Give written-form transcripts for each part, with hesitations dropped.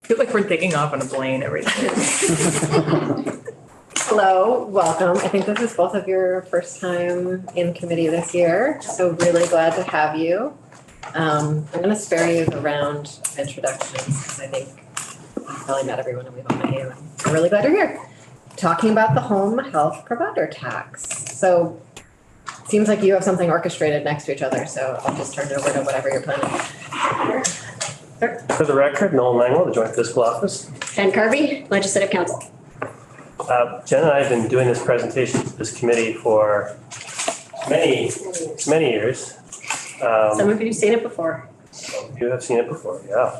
feel like we're taking off on a plane every day. Hello, welcome. I think this is both of your first time in committee this year, so really glad to have you. I'm gonna spare you the round of introductions because I think you've probably met everyone and we've all met you. I'm really glad you're here. Talking about the home health provider tax. So seems like you have something orchestrated next to each other, so I'll just turn it over to whatever you're planning. For the record, Nolan Langwell, the Joint Fiscal Office. Jen Kirby, Legislative Counsel. Jen and I have been doing this presentation to this committee for many years. Some of you have seen it before. You have seen it before, yeah.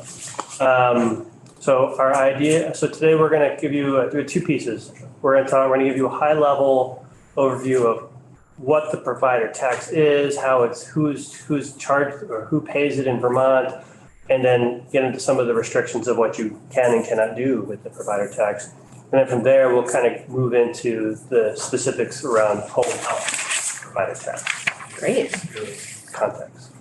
So our idea, so today we're going to give you do two pieces. We're going to give you a high level overview of what the provider tax is, how it's, who's charged or who pays it in Vermont, and then get into some of the restrictions of what you can and cannot do with the provider tax. And then from there, we'll kind of move into the specifics around home health provider tax. Great. Context.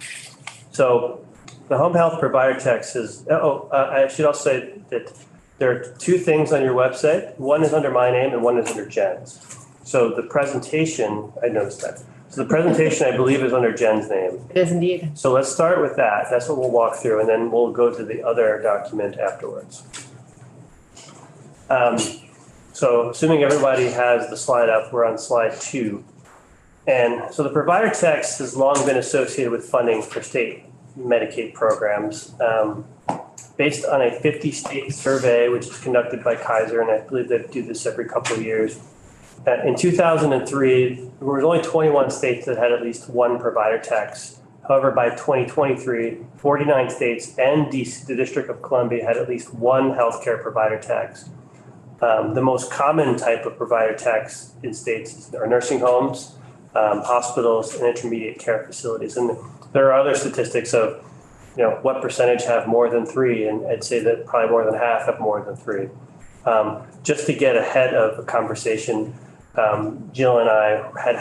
So the home health provider tax is, I should also say that there are two things on your website. One is under my name and one is under Jen's. So the presentation, I noticed that. So the presentation, I believe, is under Jen's name. It is indeed. So let's start with that. That's what we'll walk through, and then we'll go to the other document afterwards. So assuming everybody has the slide up, we're on slide 2. And so the provider tax has long been associated with funding for state Medicaid programs. Based on a 50-state survey, which is conducted by Kaiser, and I believe they do this every couple of years. In 2003, there was only 21 states that had at least one provider tax. However, by 2023, 49 states and the District of Columbia had at least one healthcare provider tax. The most common type of provider tax in states are nursing homes, hospitals, and intermediate care facilities. And there are other statistics of, what percentage have more than 3, and I'd say that probably more than half have more than 3. Just to get ahead of a conversation, Jill and I had,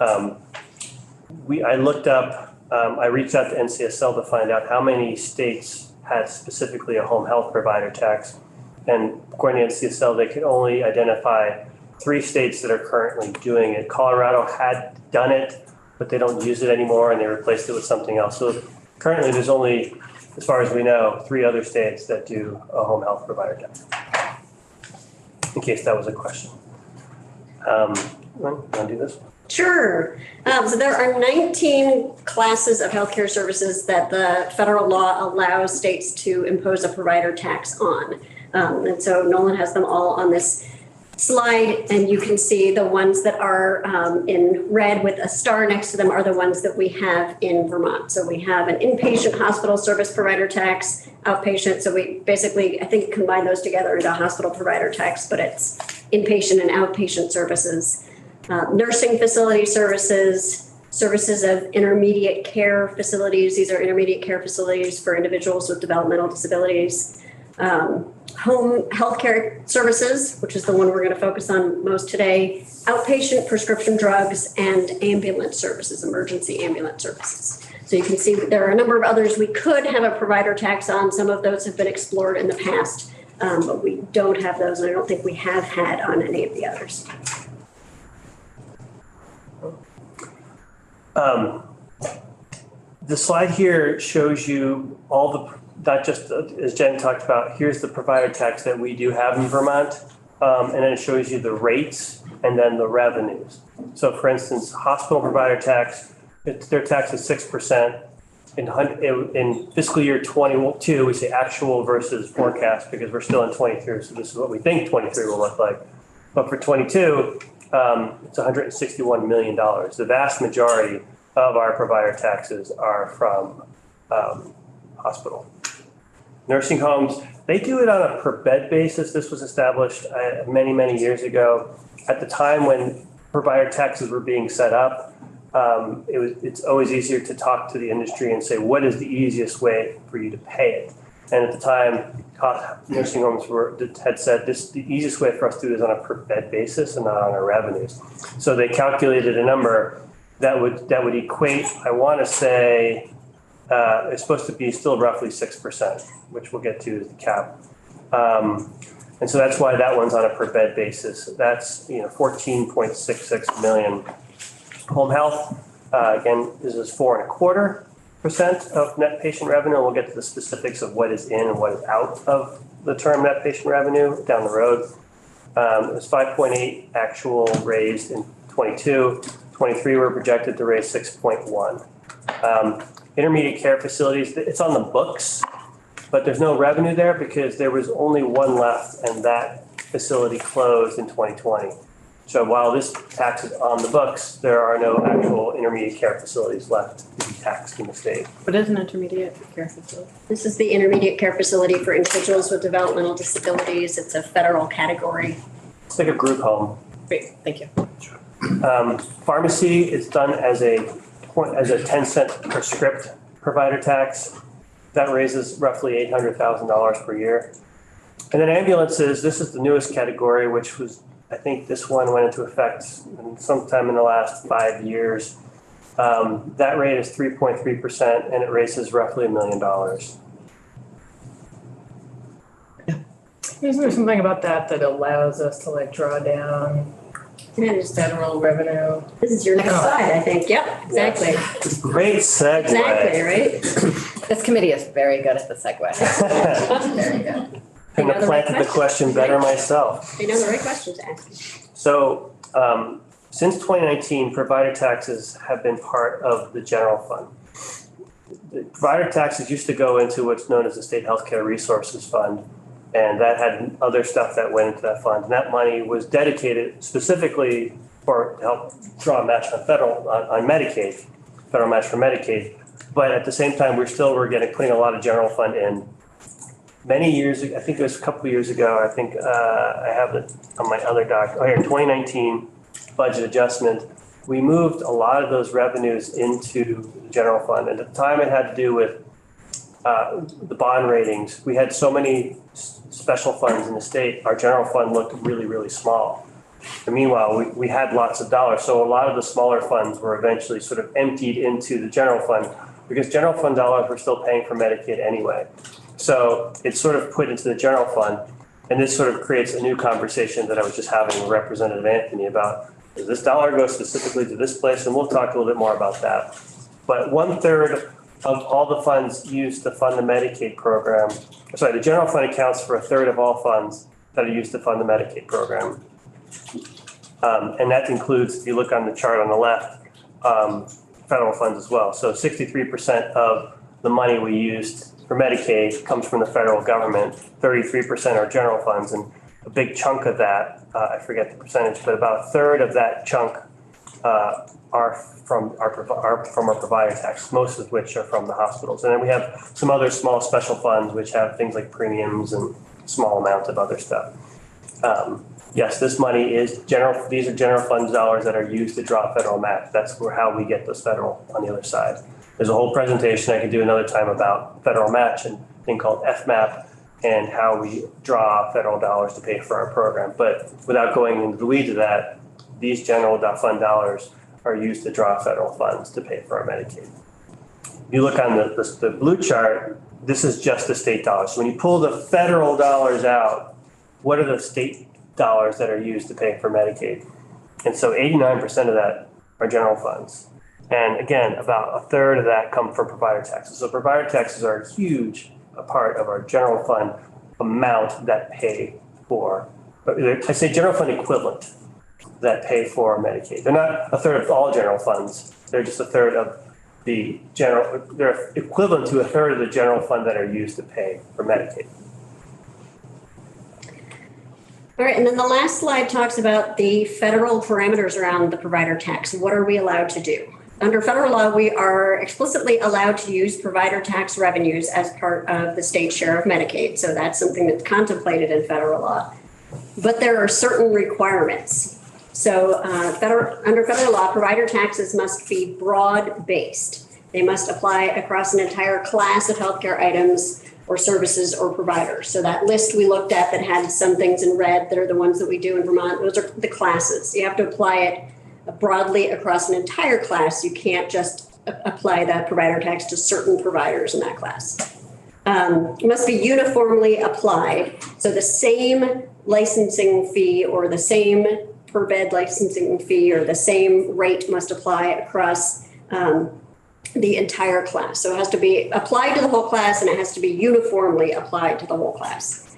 I looked up, I reached out to NCSL to find out how many states had specifically a home health provider tax. And according to NCSL, they could only identify 3 states that are currently doing it. Colorado had done it, but they don't use it anymore and they replaced it with something else. So currently there's only, as far as we know, 3 other states that do a home health provider tax. In case that was a question. Want to do this? Sure. So there are 19 classes of healthcare services that the federal law allows states to impose a provider tax on. And so Nolan has them all on this slide, and you can see the ones that are in red with a star next to them are the ones that we have in Vermont. So we have an inpatient hospital service provider tax, outpatient. So we basically, I think, combine those together into a hospital provider tax, but it's inpatient and outpatient services, nursing facility services, services of intermediate care facilities. These are intermediate care facilities for individuals with developmental disabilities. Home healthcare services, which is the one we're going to focus on most today, outpatient prescription drugs, and ambulance services, emergency ambulance services. So you can see there are a number of others we could have a provider tax on. Some of those have been explored in the past, but we don't have those, and I don't think we have had on any of the others. The slide here shows you all the, not just as Jen talked about, here's the provider tax that we do have in Vermont, and then it shows you the rates and then the revenues. So for instance, hospital provider tax, their tax is 6%. In fiscal year 22, we say actual versus forecast because we're still in 23, so this is what we think 23 will look like. But for 22, it's $161 million. The vast majority of our provider taxes are from hospital. Nursing homes, they do it on a per bed basis. This was established many, many years ago. At the time when provider taxes were being set up, it's always easier to talk to the industry and say, what is the easiest way for you to pay it? And at the time, nursing homes had said the easiest way for us to do it is on a per bed basis and not on our revenues. So they calculated a number that would equate, I want to say, it's supposed to be still roughly 6%, which we'll get to as the cap. And so that's why that one's on a per bed basis. That's, 14.66 million. Home health, again, this is 4.25% of net patient revenue. We'll get to the specifics of what is in and what is out of the term net patient revenue down the road. It was 5.8 actual raised in 22. 23, we're projected to raise 6.1. Intermediate care facilities, it's on the books, but there's no revenue there because there was only one left and that facility closed in 2020. So while this tax is on the books, there are no actual intermediate care facilities left to be taxed in the state. What is an intermediate care facility? This is the intermediate care facility for individuals with developmental disabilities. It's a federal category. It's like a group home. Great, thank you. Pharmacy is done as a 10-cent per script provider tax. That raises roughly $800,000 per year. And then ambulances, this is the newest category, which was, I think this one went into effect sometime in the last 5 years. That rate is 3.3% and it raises roughly $1 million. Isn't there something about that allows us to draw down federal revenue? This is your next slide, I think. Yep, exactly. Great segue. Exactly, right? This committee is very good at the segue. Very good. Couldn't have planted the question better myself. They know the right question to ask. So since 2019, provider taxes have been part of the general fund. The provider taxes used to go into what's known as the State Healthcare Resources Fund, and that had other stuff that went into that fund. And that money was dedicated specifically to help draw a match on on Medicaid, federal match for Medicaid. But at the same time, we're putting a lot of general fund in. Many years ago, I think it was a couple of years ago, I think I have it on my other doc. Oh, here, 2019 budget adjustment. We moved a lot of those revenues into the general fund. And at the time, it had to do with the bond ratings. We had so many special funds in the state. Our general fund looked really, really small. And meanwhile, we had lots of dollars. So a lot of the smaller funds were eventually sort of emptied into the general fund because general fund dollars were still paying for Medicaid anyway. So it's sort of put into the general fund, and this sort of creates a new conversation that I was just having with Representative Anthony about, does this dollar go specifically to this place? And we'll talk a little bit more about that. But 1/3 of all the funds used to fund the Medicaid program, the general fund accounts for 1/3 of all funds that are used to fund the Medicaid program. And that includes, if you look on the chart on the left, federal funds as well. So 63% of the money we used for Medicaid comes from the federal government, 33% are general funds, and a big chunk of that, I forget the percentage, but about 1/3 of that chunk are from our provider tax, most of which are from the hospitals. And then we have some other small special funds which have things like premiums and small amounts of other stuff. Yes, this money is general. These are general fund dollars that are used to draw federal match. That's how we get those federal on the other side. There's a whole presentation I could do another time about federal match and a thing called FMAP and how we draw federal dollars to pay for our program. But without going into the weeds of that, these general fund dollars are used to draw federal funds to pay for our Medicaid. You look on the blue chart, this is just the state dollars. So when you pull the federal dollars out, what are the state dollars that are used to pay for Medicaid? And so 89% of that are general funds. And again, about 1/3 of that come from provider taxes. So provider taxes are a huge part of our general fund amount that pay for, I say general fund equivalent that pay for Medicaid. They're not 1/3 of all general funds. They're just 1/3 of the general, they're equivalent to 1/3 of the general fund that are used to pay for Medicaid. All right, and then the last slide talks about the federal parameters around the provider tax. What are we allowed to do? Under federal law, we are explicitly allowed to use provider tax revenues as part of the state share of Medicaid. So that's something that's contemplated in federal law. But there are certain requirements. So under federal law, provider taxes must be broad-based. They must apply across an entire class of healthcare items or services or providers. So that list we looked at that had some things in red that are the ones that we do in Vermont, those are the classes. You have to apply it broadly across an entire class. You can't just apply that provider tax to certain providers in that class. must be uniformly applied. So the same licensing fee or the same per bed licensing fee or the same rate must apply across the entire class. So it has to be applied to the whole class and it has to be uniformly applied to the whole class.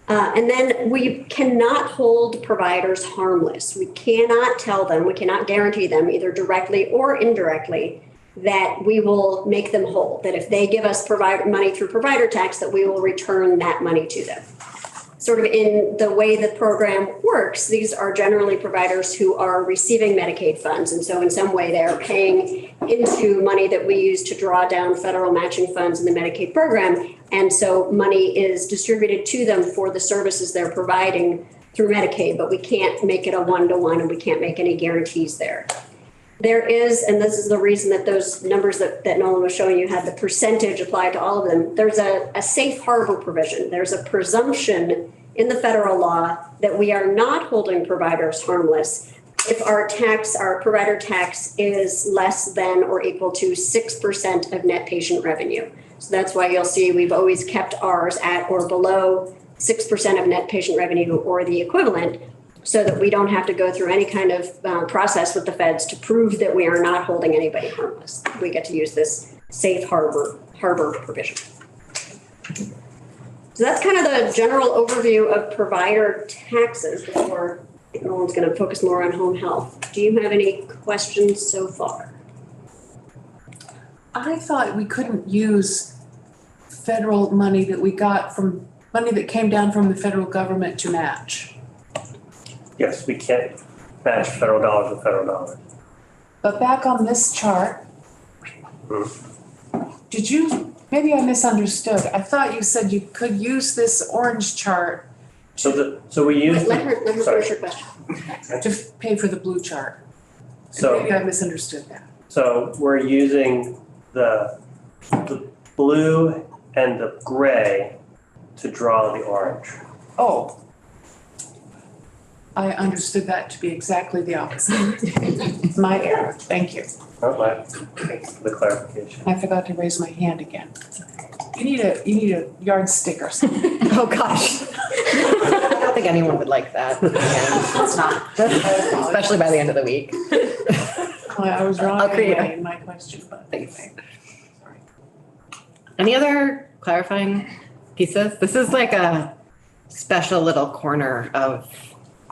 And then we cannot hold providers harmless. We cannot tell them, we cannot guarantee them either directly or indirectly that we will make them whole, that if they give us money through provider tax, that we will return that money to them. Sort of in the way the program works, these are generally providers who are receiving Medicaid funds. And so in some way they are paying into money that we use to draw down federal matching funds in the Medicaid program. And so money is distributed to them for the services they're providing through Medicaid, but we can't make it a one-to-one and we can't make any guarantees there. There is, and this is the reason that those numbers that Nolan was showing you had the percentage applied to all of them, there's a safe harbor provision. There's a presumption in the federal law that we are not holding providers harmless if our provider tax is less than or equal to 6% of net patient revenue. So that's why you'll see we've always kept ours at or below 6% of net patient revenue or the equivalent, so that we don't have to go through any kind of process with the feds to prove that we are not holding anybody harmless. We get to use this safe harbor provision. So that's kind of the general overview of provider taxes before Nolan's going to focus more on home health. Do you have any questions so far? I thought we couldn't use federal money that we got from money that came down from the federal government to match. Yes, we can't match federal dollars with federal dollars. But back on this chart, did you, maybe I misunderstood. I thought you said you could use this orange chart So we use. Let her sorry. finish her question. to pay for the blue chart. So Maybe I misunderstood that. So we're using the blue and the gray to draw the orange. Oh. I understood that to be exactly the opposite. My error, thank you. Oh, thanks for the clarification. I forgot to raise my hand again. You need a yardstick or something. Oh, gosh. I don't think anyone would like that. It's not. Especially by the end of the week. I was wrong I'll create anyway in my question, but Thanks. Any other clarifying pieces? This is like a special little corner of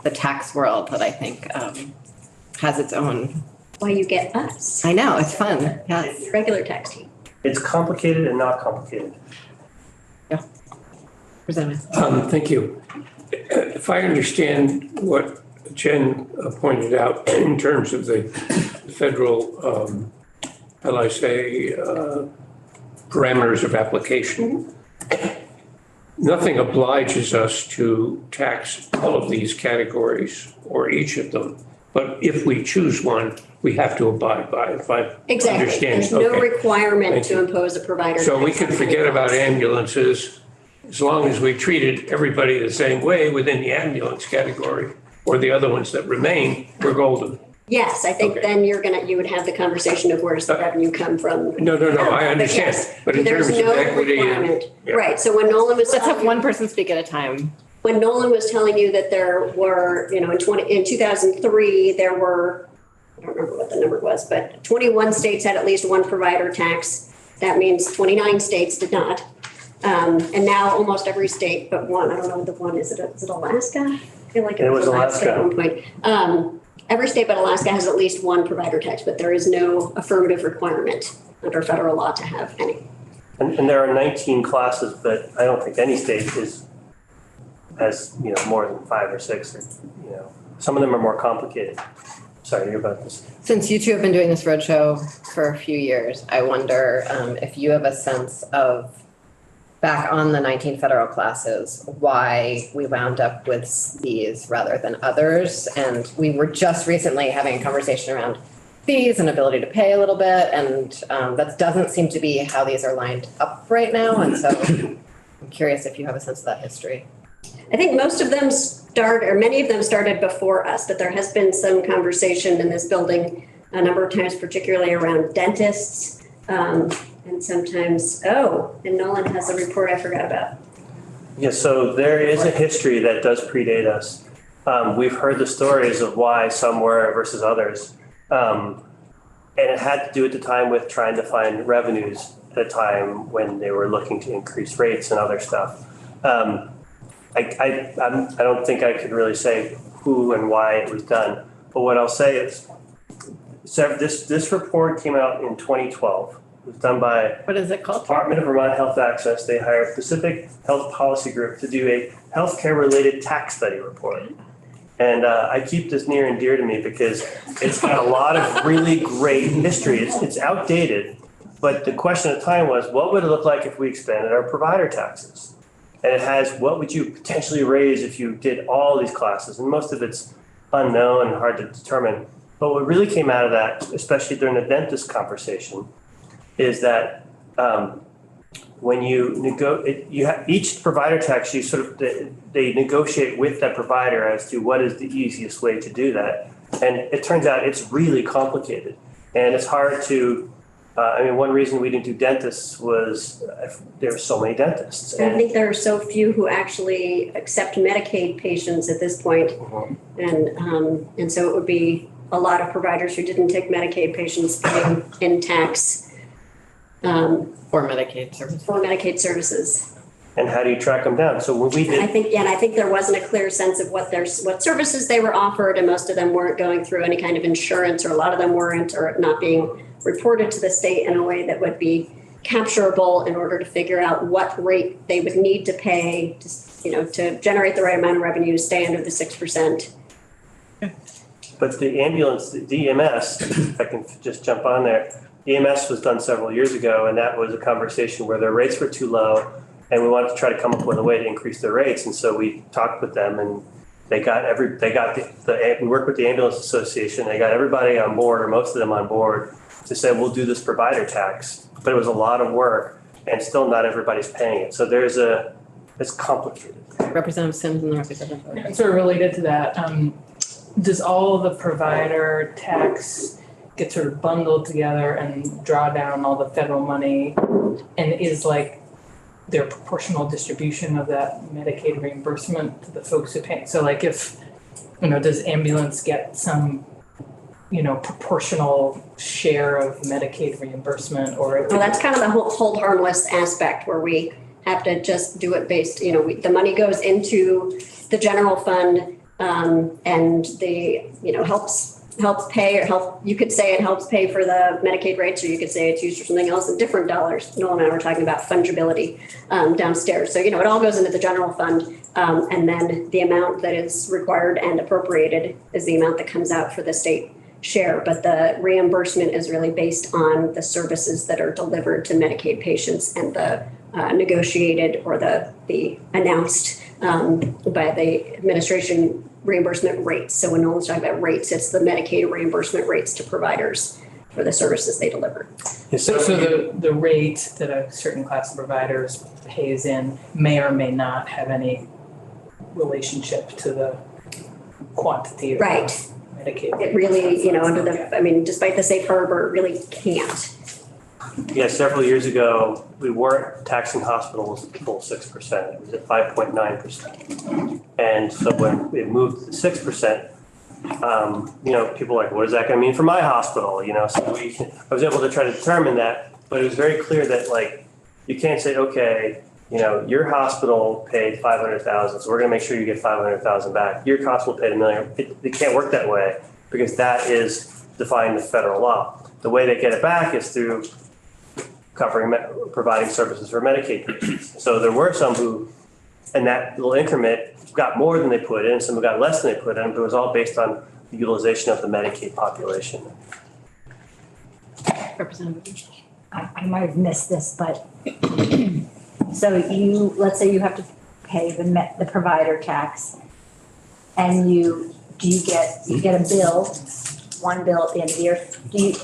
the tax world that I think has its own. Why you get us, I know, it's fun, yes. regular tax team. It's complicated and not complicated. Present. Thank you. If I understand what Jen pointed out in terms of the federal, parameters of application, nothing obliges us to tax all of these categories or each of them. But if we choose one, we have to abide by it, if I Exactly. understand. There's no Okay. requirement Thank to you. impose a provider. So we tax can on forget any about cost. ambulances as long as we treated everybody the same way within the ambulance category or the other ones that remain, we're golden. Yes, I think Okay. then you would have the conversation of where does the revenue come from? No, I understand. yes, But in there's terms of no equity and. requirement. yeah. Right, so when Nolan was Let's have telling, one person speak at a time. when Nolan was telling you that there were, in 2003, there were, I don't remember what the number was, but 21 states had at least one provider tax. That means 29 states did not. And now almost every state but one, I don't know what the one is. Is it Alaska? I feel like it was Alaska at one point. Every state but Alaska has at least one provider tax, but there is no affirmative requirement under federal law to have any. And there are 19 classes, but I don't think any state has more than 5 or 6, or some of them are more complicated. Sorry, you're about this. Since you two have been doing this roadshow for a few years, I wonder if you have a sense of, back on the 19 federal classes, why we wound up with these rather than others. And we were just recently having a conversation around fees and ability to pay a little bit. And that doesn't seem to be how these are lined up right now. And so I'm curious if you have a sense of that history. I think most of them many of them started before us, but there has been some conversation in this building a number of times, particularly around dentists. And sometimes, and Nolan has a report I forgot about. Yeah, so there is a history that does predate us. We've heard the stories of why some were versus others. And it had to do at the time with trying to find revenues at a time when they were looking to increase rates and other stuff. I don't think I could really say who and why it was done. But what I'll say is, so this report came out in 2012. It was done by What is it called? Department of Vermont Health Access. They hired Pacific Health Policy Group to do a healthcare-related tax study report. And I keep this near and dear to me because it's got a lot of really great history. It's outdated, but the question at the time was, what would it look like if we expanded our provider taxes? And it has, what would you potentially raise if you did all these classes? And most of it's unknown and hard to determine. But what really came out of that, especially during the dentist conversation, is that when each provider tax, you sort of, they negotiate with that provider as to what is the easiest way to do that. And it turns out it's really complicated. And it's hard to, one reason we didn't do dentists was there are so many dentists. I think there are so few who actually accept Medicaid patients at this point. And so it would be a lot of providers who didn't take Medicaid patients paying in tax For Medicaid services. for Medicaid services. And how do you track them down? So when we And I did, think there wasn't a clear sense of what services they were offered, and most of them weren't going through any kind of insurance, or a lot of them weren't, or not being reported to the state in a way that would be capturable in order to figure out what rate they would need to pay to generate the right amount of revenue to stay under the 6%. but the ambulance, the EMS, if I can just jump on there, EMS was done several years ago, and that was a conversation where their rates were too low, and we wanted to try to come up with a way to increase their rates. And so we talked with them, and we worked with the Ambulance Association. They got everybody on board, or most of them on board, to say, we'll do this provider tax. But it was a lot of work, and still not everybody's paying it. So it's complicated. Representative Sims and the representative. Sort of related to that, does all the provider tax get sort of bundled together and draw down all the federal money? And is like their proportional distribution of that Medicaid reimbursement to the folks who pay? So like if, does ambulance get some, proportional share of Medicaid reimbursement, or? Well, that's kind of the hold harmless aspect where we have to just do it based, the money goes into the general fund, and helps pay, or you could say it helps pay for the Medicaid rates, or you could say it's used for something else in different dollars. Noel and I were talking about fungibility downstairs. So, it all goes into the general fund, and then the amount that is required and appropriated is the amount that comes out for the state share. But the reimbursement is really based on the services that are delivered to Medicaid patients and the negotiated or the announced by the administration reimbursement rates. So when Nolan's talking about rates, it's the Medicaid reimbursement rates to providers for the services they deliver. So the rate that a certain class of providers pays in may or may not have any relationship to the quantity of Right. Medicaid. It really, despite the safe harbor, it really can't. Yeah, several years ago, we weren't taxing hospitals full 6%. It was at 5.9%. And so when it moved to 6%, people were like, what is that going to mean for my hospital? So I was able to try to determine that, but it was very clear that you can't say, okay, your hospital paid $500,000, so we're going to make sure you get $500,000 back. Your hospital paid $1 million. It can't work that way because that is defying the federal law. The way they get it back is through providing services for Medicaid patients. So there were some who, in that little increment, got more than they put in, some who got less than they put in, but it was all based on the utilization of the Medicaid population. Representative. I might have missed this, but so let's say you have to pay the provider tax, and you get a bill, one bill at the end of the year. Do you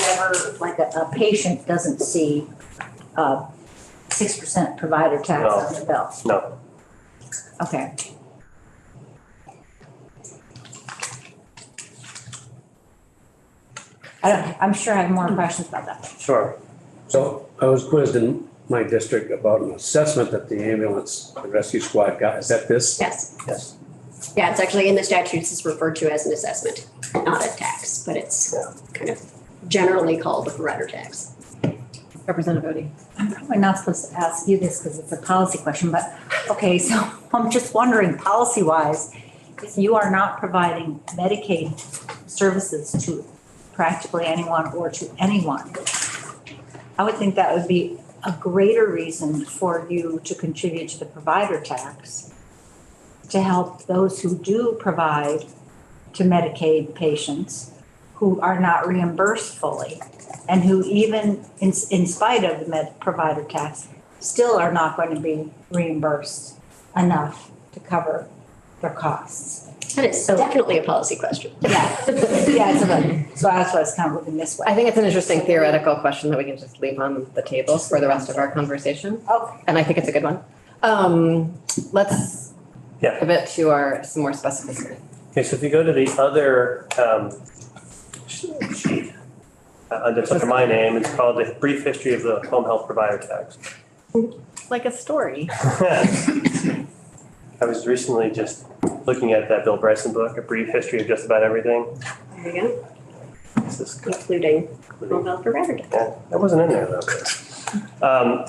ever, like a patient doesn't see 6% provider tax on the bill? No. Okay. I'm sure I have more questions about that. Sure. So I was quizzed in my district about an assessment that the ambulance and rescue squad got. Is that this? Yes. Yes. Yeah, it's actually in the statutes, it's referred to as an assessment, not a tax, but it's kind of generally called a provider tax. Representative Bodie. I'm probably not supposed to ask you this because it's a policy question, but, okay, so I'm just wondering, policy-wise, if you are not providing Medicaid services to practically anyone or to anyone, I would think that would be a greater reason for you to contribute to the provider tax to help those who do provide to Medicaid patients who are not reimbursed fully and who even in spite of the provider tax still are not going to be reimbursed enough to cover their costs. That is definitely a policy question. Yeah, yeah, so that's why I was kind of looking this way. I think it's an interesting theoretical question that we can just leave on the table for the rest of our conversation. Okay. And I think it's a good one. Let's pivot to some more specificity. Okay, so if you go to the other sheet, under my name, it's called A Brief History of the Home Health Provider Tax. Like a story. I was recently just looking at that Bill Bryson book, A Brief History of Just About Everything. There you go, This is including home health provider tax. Yeah, that wasn't in there though. I'm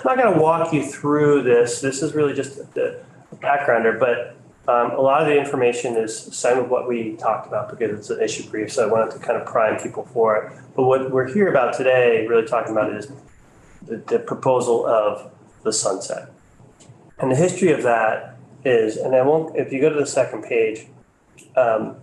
not going to walk you through this. This is really just a backgrounder, but a lot of the information is some of what we talked about because it's an issue brief, so I wanted to kind of prime people for it. But what we're here about today, really talking about, is the proposal of the sunset. And the history of that is, and I won't, if you go to the second page, the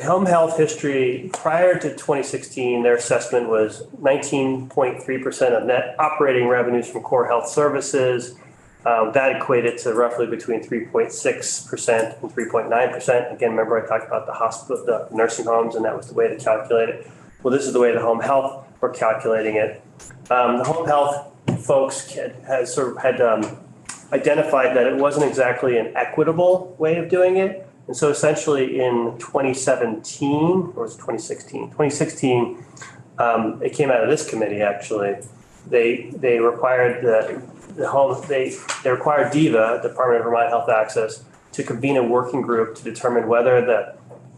home health history prior to 2016, their assessment was 19.3% of net operating revenues from core health services. That equated to roughly between 3.6% and 3.9%. Again, remember I talked about the hospital, the nursing homes, and that was the way to calculate it. Well, this is the way the home health were calculating it. The home health folks had identified that it wasn't exactly an equitable way of doing it. And so essentially in 2017, or was it 2016? 2016, it came out of this committee actually. They required they required DVHA, Department of Vermont Health Access, to convene a working group to determine whether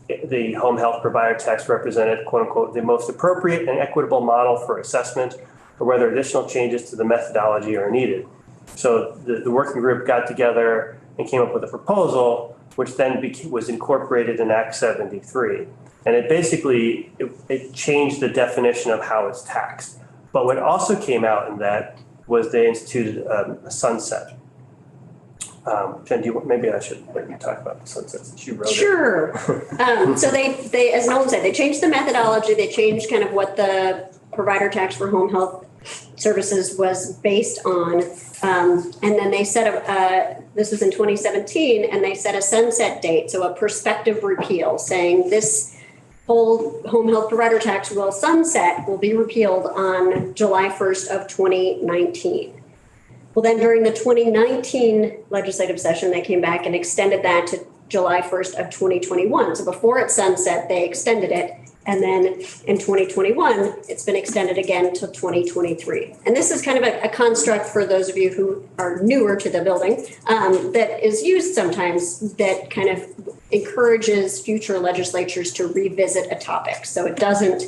the home health provider tax represented, quote unquote, the most appropriate and equitable model for assessment, or whether additional changes to the methodology are needed. So the working group got together and came up with a proposal, which then was incorporated in Act 73. And it basically, it changed the definition of how it's taxed. But what also came out in that was they instituted a sunset. Jen, maybe I should let you talk about the sunset since you wrote it. Sure. So they, as Nolan said, they changed the methodology. They changed kind of what the provider tax for home health services was based on. And then they set this was in 2017, and they set a sunset date, so a prospective repeal, saying this whole home health provider tax will sunset, will be repealed on July 1st of 2019. Well, then during the 2019 legislative session, they came back and extended that to July 1st of 2021. So before it sunset, they extended it. And then in 2021, it's been extended again to 2023. And this is kind of a construct for those of you who are newer to the building that is used sometimes that kind of encourages future legislatures to revisit a topic. So it doesn't,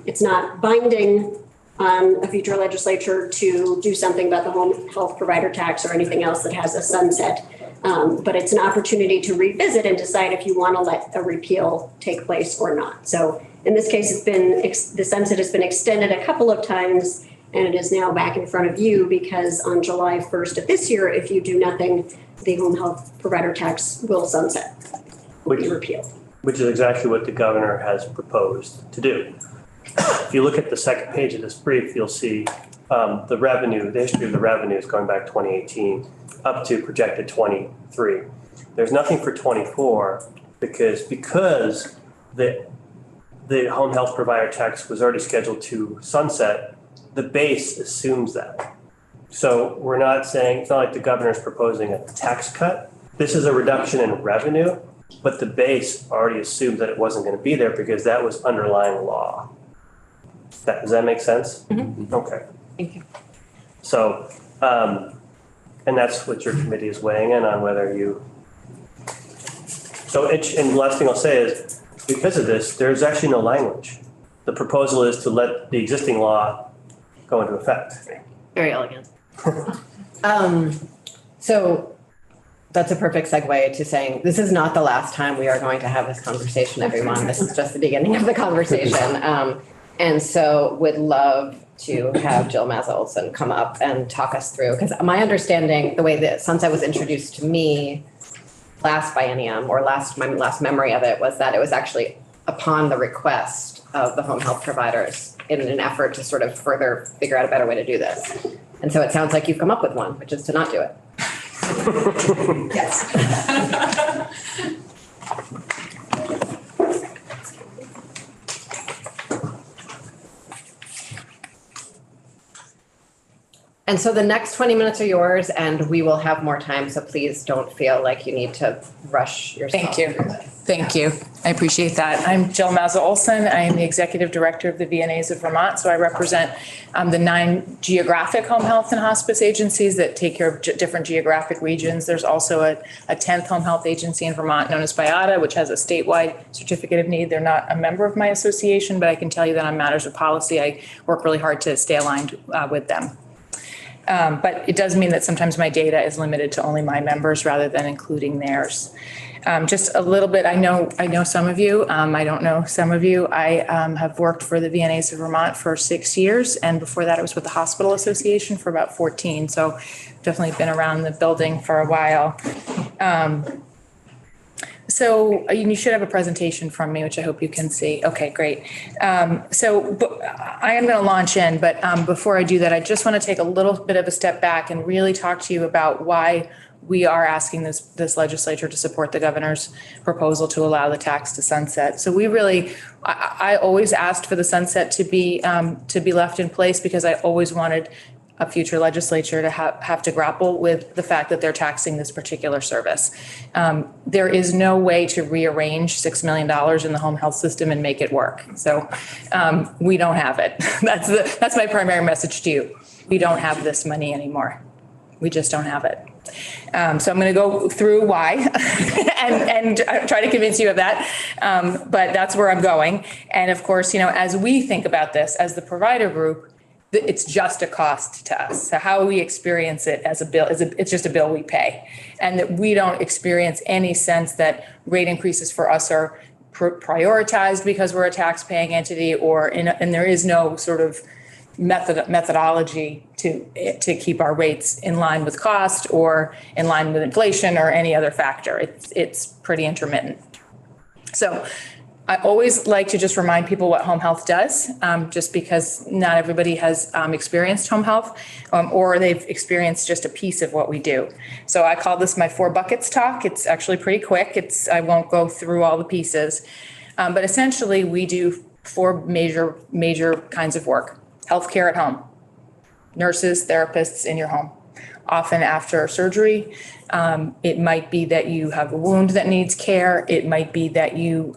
it's not binding on a future legislature to do something about the home health provider tax or anything else that has a sunset. But it's an opportunity to revisit and decide if you want to let a repeal take place or not. So in this case, the sunset has been extended a couple of times, and it is now back in front of you because on July 1st of this year, if you do nothing, the home health provider tax will sunset, will be repealed. Which is exactly what the governor has proposed to do. If you look at the second page of this brief, you'll see the history of the revenues going back 2018 up to projected 23. There's nothing for 24 because the home health provider tax was already scheduled to sunset. The base assumes that. So we're not saying, it's not like the governor's proposing a tax cut. This is a reduction in revenue, but the base already assumed that it wasn't going to be there because that was underlying law. Does that make sense? Okay. Thank you. So, and that's what your committee is weighing in on whether you. So and the last thing I'll say is, because of this, there's actually no language. The proposal is to let the existing law go into effect. Very elegant. So that's a perfect segue to saying, this is not the last time we are going to have this conversation, everyone. This is just the beginning of the conversation. And so would love to have Jill Mazza Olson come up and talk us through, because my understanding, the way that Sunset was introduced to me last biennium, or my last memory of it, was that it was actually upon the request of the home health providers in an effort to sort of further figure out a better way to do this. And so it sounds like you've come up with one, which is to not do it. Yes. And so the next 20 minutes are yours, and we will have more time, so please don't feel like you need to rush yourself. Thank you. Thank you. I appreciate that. I'm Jill Mazza Olson. I am the Executive Director of the VNAs of Vermont. So I represent the 9 geographic home health and hospice agencies that take care of different geographic regions. There's also a 10th home health agency in Vermont known as Biata, which has a statewide certificate of need. They're not a member of my association, but I can tell you that on matters of policy, I work really hard to stay aligned with them. But it does mean that sometimes my data is limited to only my members rather than including theirs. Just a little bit, I know some of you, I don't know some of you. I have worked for the VNAs of Vermont for 6 years, and before that I was with the Hospital Association for about 14. So definitely been around the building for a while. So you should have a presentation from me, which I hope you can see. Okay, great. So I am going to launch in, but before I do that, I just want to take a little bit of a step back and really talk to you about why we are asking this legislature to support the governor's proposal to allow the tax to sunset. So we really, I always asked for the sunset to be left in place because I always wanted a future legislature to have to grapple with the fact that they're taxing this particular service. There is no way to rearrange $6 million in the home health system and make it work. So we don't have it. That's my primary message to you. We don't have this money anymore. We just don't have it. So I'm going to go through why and try to convince you of that. But that's where I'm going. And of course, as we think about this as the provider group, it's just a cost to us. So how we experience it as a bill it's just a bill we pay, and that we don't experience any sense that rate increases for us are prioritized because we're a tax-paying entity, and there is no sort of methodology to keep our rates in line with cost or in line with inflation or any other factor. It's pretty intermittent. So I always like to just remind people what home health does, just because not everybody has experienced home health or they've experienced just a piece of what we do. So I call this my 4 buckets talk. It's actually pretty quick. I won't go through all the pieces, but essentially we do 4 major kinds of work. Healthcare at home, nurses, therapists in your home, often after surgery. It might be that you have a wound that needs care. It might be that you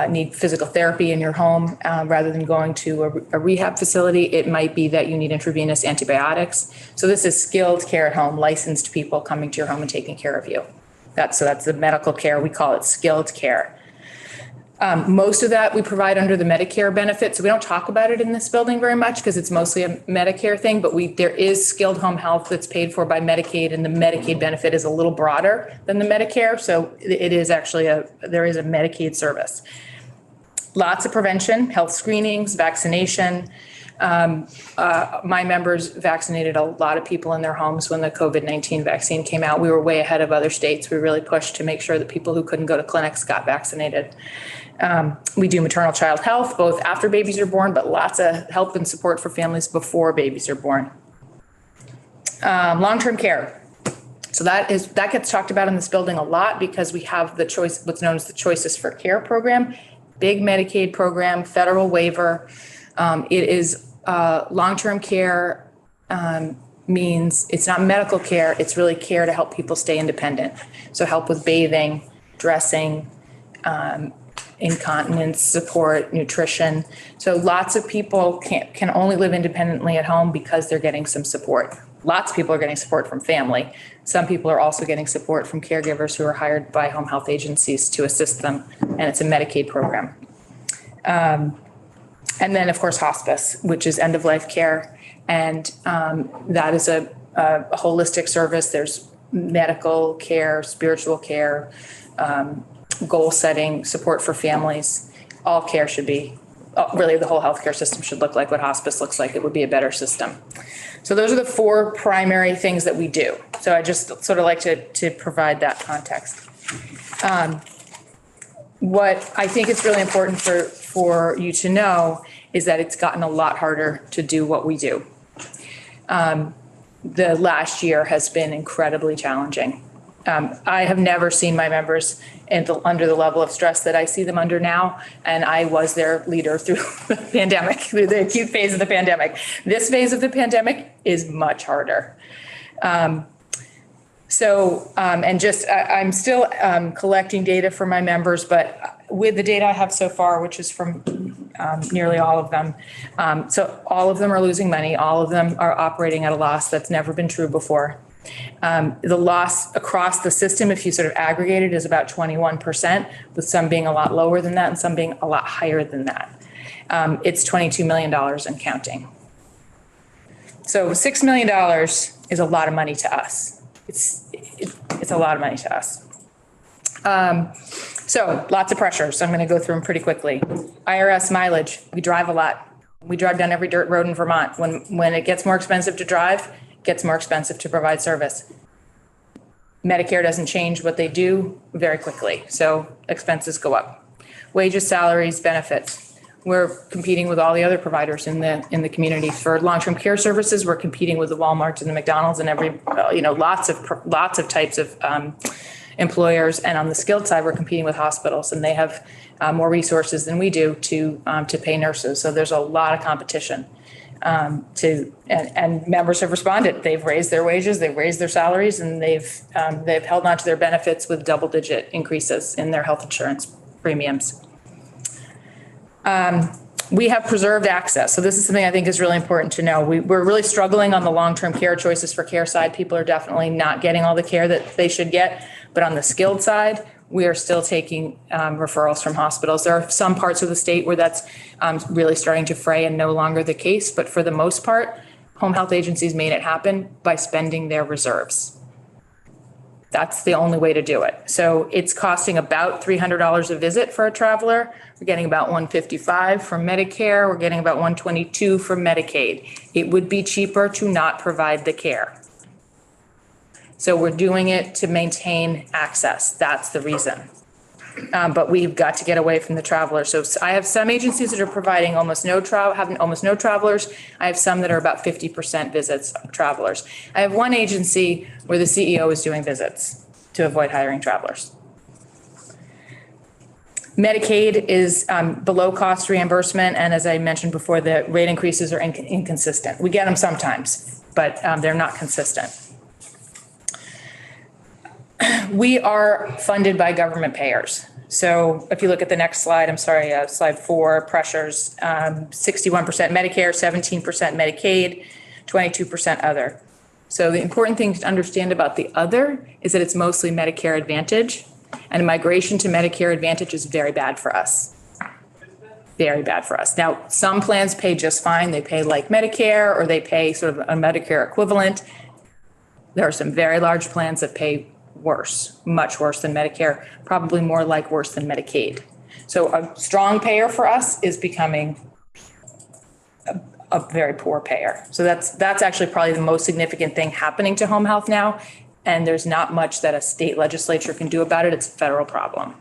need physical therapy in your home rather than going to a rehab facility. It might be that you need intravenous antibiotics. So this is skilled care at home, licensed people coming to your home and taking care of you. That's the medical care. We call it skilled care. Most of that we provide under the Medicare benefit. So we don't talk about it in this building very much because it's mostly a Medicare thing, but there is skilled home health that's paid for by Medicaid, and the Medicaid benefit is a little broader than the Medicare. So it is actually there is a Medicaid service. Lots of prevention, health screenings, vaccination. My members vaccinated a lot of people in their homes when the COVID-19 vaccine came out. We were way ahead of other states. We really pushed to make sure that people who couldn't go to clinics got vaccinated. We do maternal child health, both after babies are born, but lots of help and support for families before babies are born. Long-term care. So that gets talked about in this building a lot because we have the choice, what's known as the Choices for Care program, big Medicaid program, federal waiver. It is long-term care means it's not medical care, it's really care to help people stay independent. So help with bathing, dressing, incontinence support, nutrition. So lots of people can only live independently at home because they're getting some support. Lots of people are getting support from family. Some people are also getting support from caregivers who are hired by home health agencies to assist them, and it's a Medicaid program. And then, of course, hospice, which is end-of-life care, and that is a holistic service. There's medical care, spiritual care, goal setting, support for families. All care should be, really the whole healthcare system should look like what hospice looks like. It would be a better system. So those are the four primary things that we do. So I just sort of like to provide that context. What I think is really important for you to know is that it's gotten a lot harder to do what we do. The last year has been incredibly challenging. I have never seen my members under the level of stress that I see them under now, and I was their leader through the pandemic, through the acute phase of the pandemic. This phase of the pandemic is much harder. I'm still collecting data for my members, but with the data I have so far, which is from nearly all of them, so all of them are losing money. All of them are operating at a loss. That's never been true before. The loss across the system, if you sort of aggregate it, is about 21%, with some being a lot lower than that and some being a lot higher than that. It's $22 million and counting. So $6 million is a lot of money to us. It's a lot of money to us. So lots of pressures. So I'm going to go through them pretty quickly. IRS mileage. We drive a lot. We drive down every dirt road in Vermont. When it gets more expensive to drive, it gets more expensive to provide service. Medicare doesn't change what they do very quickly. So expenses go up. Wages, salaries, benefits. We're competing with all the other providers in the community. For long-term care services, we're competing with the Walmarts and the McDonald's and lots of types of employers. And on the skilled side, we're competing with hospitals, and they have more resources than we do to pay nurses. So there's a lot of competition. And members have responded. They've raised their wages, they've raised their salaries, and they've held on to their benefits with double-digit increases in their health insurance premiums. We have preserved access. So this is something I think is really important to know. We're really struggling on the long-term care choices for care side. People are definitely not getting all the care that they should get. But on the skilled side, we are still taking referrals from hospitals. There are some parts of the state where that's really starting to fray and no longer the case. But for the most part, home health agencies made it happen by spending their reserves. That's the only way to do it. So it's costing about $300 a visit for a traveler. We're getting about $155 from Medicare. We're getting about $122 from Medicaid. It would be cheaper to not provide the care. So we're doing it to maintain access. That's the reason. But we've got to get away from the travelers. So I have some agencies that are providing almost no travelers. I have some that are about 50% visits of travelers. I have one agency where the CEO is doing visits to avoid hiring travelers. Medicaid is below cost reimbursement. And as I mentioned before, the rate increases are inconsistent. We get them sometimes, but they're not consistent. We are funded by government payers. So if you look at the next slide, slide 4, pressures, 61% Medicare, 17% Medicaid, 22% other. So the important thing to understand about the other is that it's mostly Medicare Advantage, and migration to Medicare Advantage is very bad for us. Very bad for us. Now, some plans pay just fine. They pay like Medicare, or they pay sort of a Medicare equivalent. There are some very large plans that pay worse, much worse than Medicare, probably more like worse than Medicaid. So a strong payer for us is becoming a very poor payer. So that's actually probably the most significant thing happening to home health now. And there's not much that a state legislature can do about it. It's a federal problem.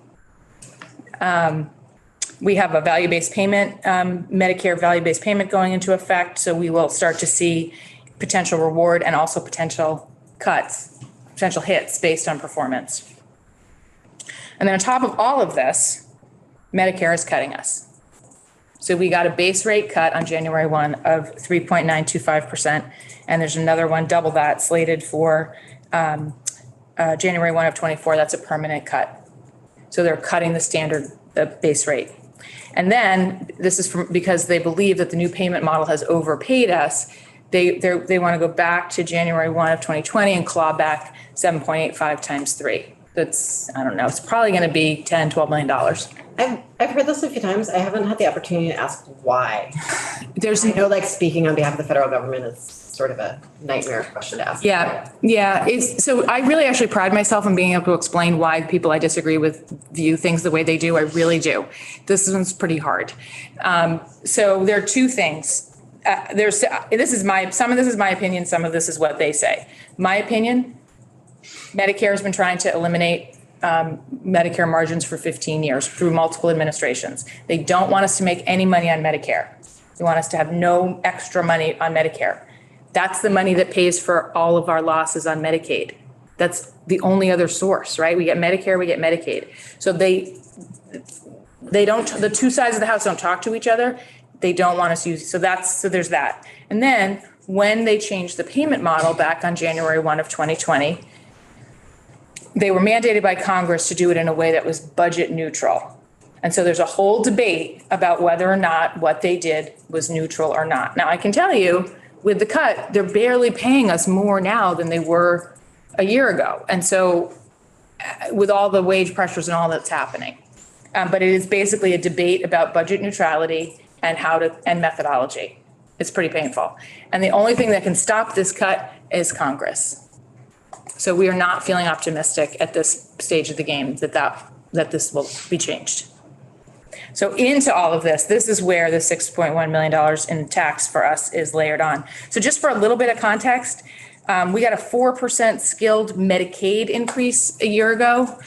We have a value-based payment, Medicare value-based payment going into effect. So we will start to see potential reward and also potential cuts, potential hits based on performance. And then on top of all of this, Medicare is cutting us. So we got a base rate cut on January 1 of 3.925%. And there's another one, double that, slated for January 1 of 24. That's a permanent cut. So they're cutting the standard the base rate. And then, this is because they believe that the new payment model has overpaid us. They want to go back to January 1 of 2020 and claw back 7.85 times 3. That's, I don't know, it's probably going to be $10, $12 million. I've heard this a few times. I haven't had the opportunity to ask why. There's I know, like, speaking on behalf of the federal government is sort of a nightmare question to ask. Yeah. So I really actually pride myself on being able to explain why people I disagree with view things the way they do. I really do. This one's pretty hard. So there are two things. Some of this is my opinion, some of this is what they say. My opinion, Medicare has been trying to eliminate Medicare margins for 15 years through multiple administrations. They don't want us to make any money on Medicare. They want us to have no extra money on Medicare. That's the money that pays for all of our losses on Medicaid. That's the only other source, right? We get Medicare, we get Medicaid. So they don't, the two sides of the house don't talk to each other. They don't want us to use, so there's that. And then when they changed the payment model back on January 1 of 2020, they were mandated by Congress to do it in a way that was budget neutral. And so there's a whole debate about whether or not what they did was neutral or not. Now, I can tell you, with the cut, they're barely paying us more now than they were a year ago. And so with all the wage pressures and all that's happening. But it is basically a debate about budget neutrality and methodology. It's pretty painful. And the only thing that can stop this cut is Congress. So we are not feeling optimistic at this stage of the game that this will be changed. So into all of this is where the $6.1 million in tax for us is layered on. So just for a little bit of context, we got a 4% skilled Medicaid increase a year ago.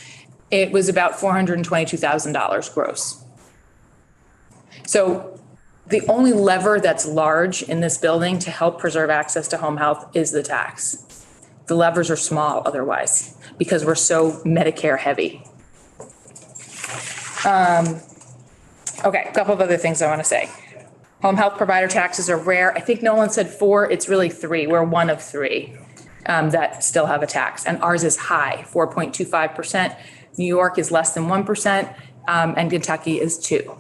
It was about $422,000 gross. So the only lever that's large in this building to help preserve access to home health is the tax. The levers are small otherwise because we're so Medicare heavy. Okay, a couple of other things I want to say. Home health provider taxes are rare. I think Nolan said 4, it's really 3. We're one of 3 that still have a tax, and ours is high, 4.25%. New York is less than 1%, and Kentucky is 2.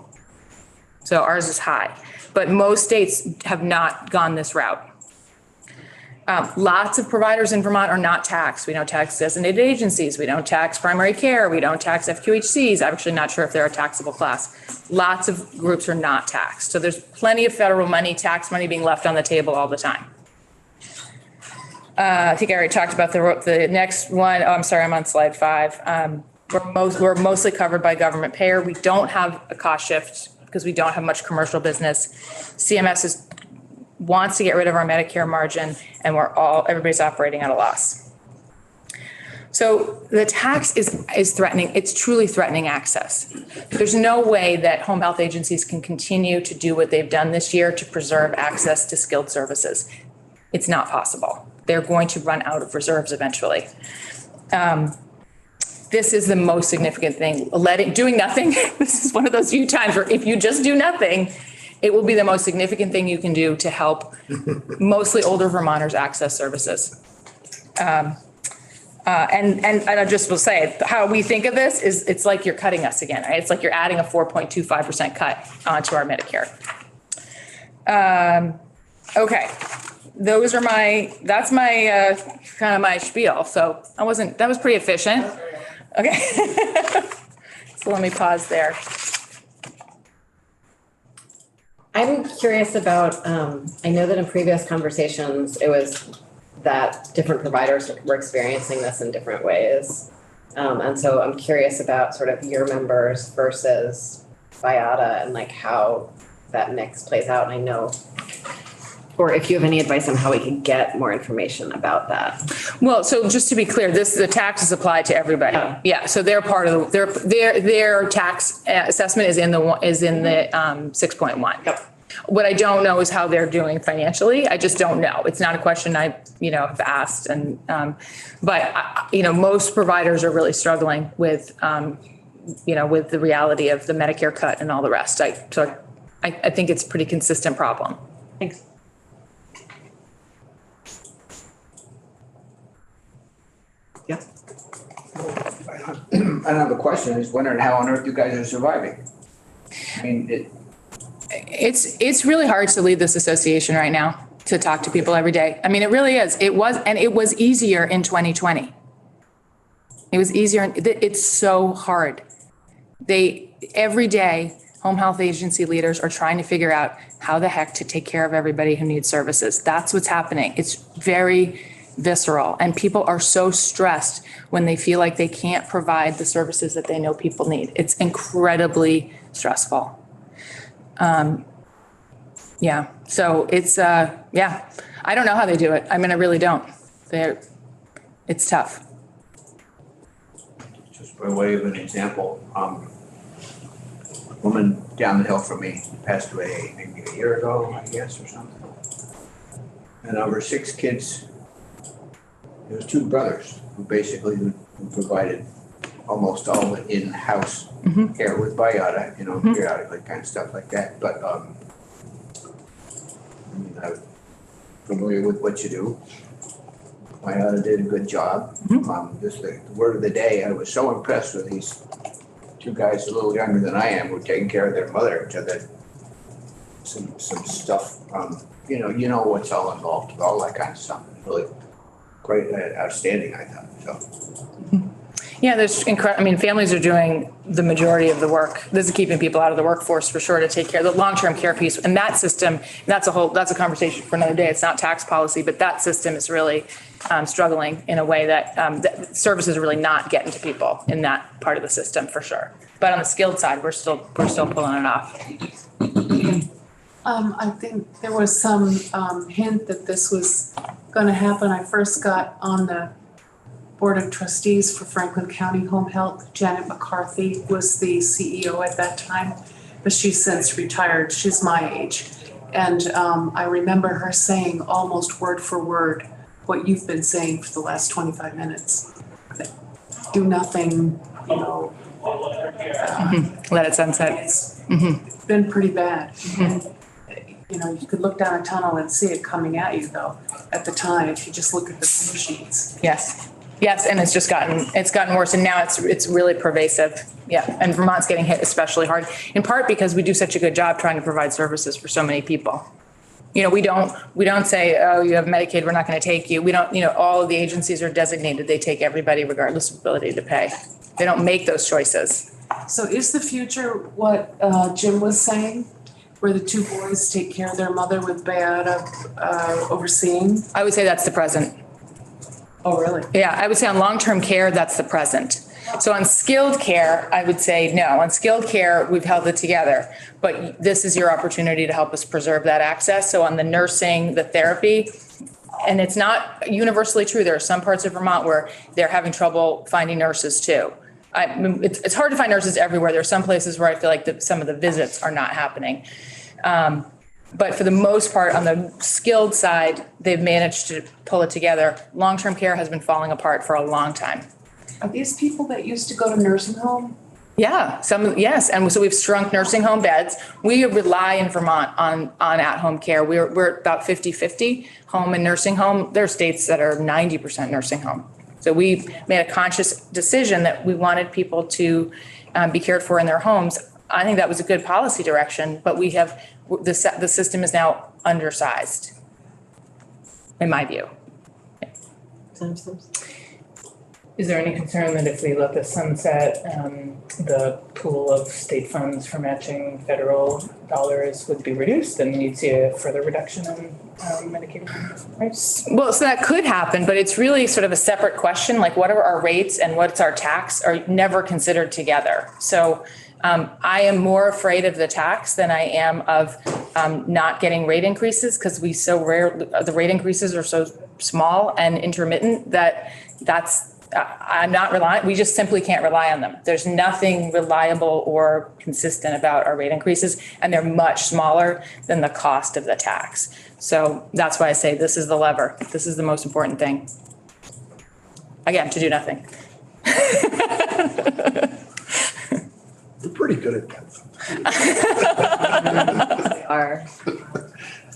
So ours is high, but most states have not gone this route. Lots of providers in Vermont are not taxed. We don't tax designated agencies. We don't tax primary care. We don't tax FQHCs. I'm actually not sure if they're a taxable class. Lots of groups are not taxed. So there's plenty of federal money, tax money being left on the table all the time. I think I already talked about the next one. Oh, I'm sorry, I'm on slide 5. We're mostly covered by government payer. We don't have a cost shift because we don't have much commercial business. CMS wants to get rid of our Medicare margin, and everybody's operating at a loss. So the tax is threatening, it's truly threatening access. There's no way that home health agencies can continue to do what they've done this year to preserve access to skilled services. It's not possible. They're going to run out of reserves eventually. This is the most significant thing. Doing nothing, this is one of those few times where if you just do nothing, it will be the most significant thing you can do to help mostly older Vermonters access services. And I just will say, how we think of this is it's like you're cutting us again, right? It's like you're adding a 4.25% cut onto our Medicare. Okay, that's my kind of my spiel. So that was pretty efficient. Okay, so let me pause there. I'm curious about, I know that in previous conversations, it was that different providers were experiencing this in different ways. And so I'm curious about sort of your members versus Viata and like how that mix plays out. And I know, or if you have any advice on how we can get more information about that. Well, so just to be clear, the tax is applied to everybody. Yeah, so they're part of their tax assessment is in the 6.1. Yep. What I don't know is how they're doing financially. I just don't know. It's not a question I have asked, and but most providers are really struggling with with the reality of the Medicare cut and all the rest. I think it's a pretty consistent problem. Thanks. Yeah. Another question is wondering how on earth you guys are surviving. I mean, It's really hard to lead this association right now, to talk to people every day. I mean, it really is. It was easier in 2020. It was easier. It's so hard. Every day, home health agency leaders are trying to figure out how the heck to take care of everybody who needs services. That's what's happening. It's very visceral, and people are so stressed when they feel like they can't provide the services that they know people need. It's incredibly stressful. Yeah, so it's, yeah, I don't know how they do it. I mean, I really don't. It's tough. just by way of an example, a woman down the hill from me passed away maybe a year ago, I guess, or something. And of her 6 kids, there was 2 brothers who basically who provided almost all the in-house care with Biota, periodically kind of stuff like that. But I mean, I'm familiar with what you do. Biota did a good job. Just the word of the day, I was so impressed with these 2 guys a little younger than I am who were taking care of their mother to the some stuff. You know what's all involved with all that kind of stuff. Really quite outstanding, I thought. So. Yeah, families are doing the majority of the work. This is keeping people out of the workforce for sure, to take care of the long-term care piece. And that system, that's a conversation for another day. It's not tax policy, but that system is really struggling in a way that that services are really not getting to people in that part of the system for sure. But on the skilled side, we're still pulling it off. I think there was some hint that this was gonna happen. I first got on the Board of Trustees for Franklin County Home Health. Janet McCarthy was the CEO at that time, but she's since retired. She's my age. And I remember her saying almost word for word what you've been saying for the last 25 minutes. Do nothing, Let it sunset. It's been pretty bad. And, you could look down a tunnel and see it coming at you though, at the time, if you just look at the number sheets. Yes, and it's gotten worse, and now it's really pervasive. Yeah, and Vermont's getting hit especially hard, in part because we do such a good job trying to provide services for so many people. We don't say, oh, you have Medicaid, we're not going to take you. We don't, all of the agencies are designated. They take everybody regardless of ability to pay. They don't make those choices. So is the future what Jim was saying, where the 2 boys take care of their mother with Beata overseeing? I would say that's the present. Oh, really? Yeah, I would say on long-term care, that's the present. So on skilled care, I would say no. On skilled care, we've held it together, but this is your opportunity to help us preserve that access. So on the nursing, the therapy, and it's not universally true. There are some parts of Vermont where they're having trouble finding nurses too. It's hard to find nurses everywhere. There are some places where I feel like some of the visits are not happening. But for the most part, on the skilled side, they've managed to pull it together. Long-term care has been falling apart for a long time. Are these people that used to go to nursing home? Yeah, yes. And so we've shrunk nursing home beds. We rely in Vermont on at-home care. We're about 50-50 home and nursing home. There are states that are 90% nursing home. So we made a conscious decision that we wanted people to be cared for in their homes. I think that was a good policy direction, but the system is now undersized, in my view. Is there any concern that if we let this sunset, the pool of state funds for matching federal dollars would be reduced, and you'd see a further reduction in Medicaid rates? Well, so that could happen, but it's really sort of a separate question, like what are our rates and what's our tax are never considered together. So I am more afraid of the tax than I am of not getting rate increases, because the rate increases are so small and intermittent I'm not reliant. We just simply can't rely on them. There's nothing reliable or consistent about our rate increases, and they're much smaller than the cost of the tax. So that's why I say this is the lever. This is the most important thing. Again, to do nothing. We're pretty good at that. They are.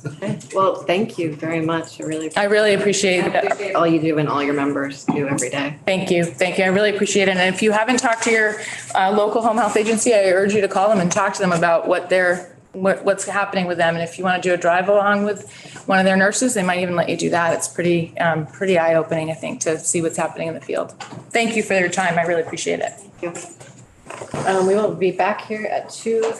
Okay. Well, thank you very much. I really I really appreciate it. appreciate all you do and all your members do every day. Thank you. Thank you. I really appreciate it. And if you haven't talked to your local home health agency, I urge you to call them and talk to them about what's happening with them. And if you want to do a drive along with one of their nurses, they might even let you do that. It's pretty eye-opening, I think, to see what's happening in the field. Thank you for your time. I really appreciate it. We will be back here at 2:30.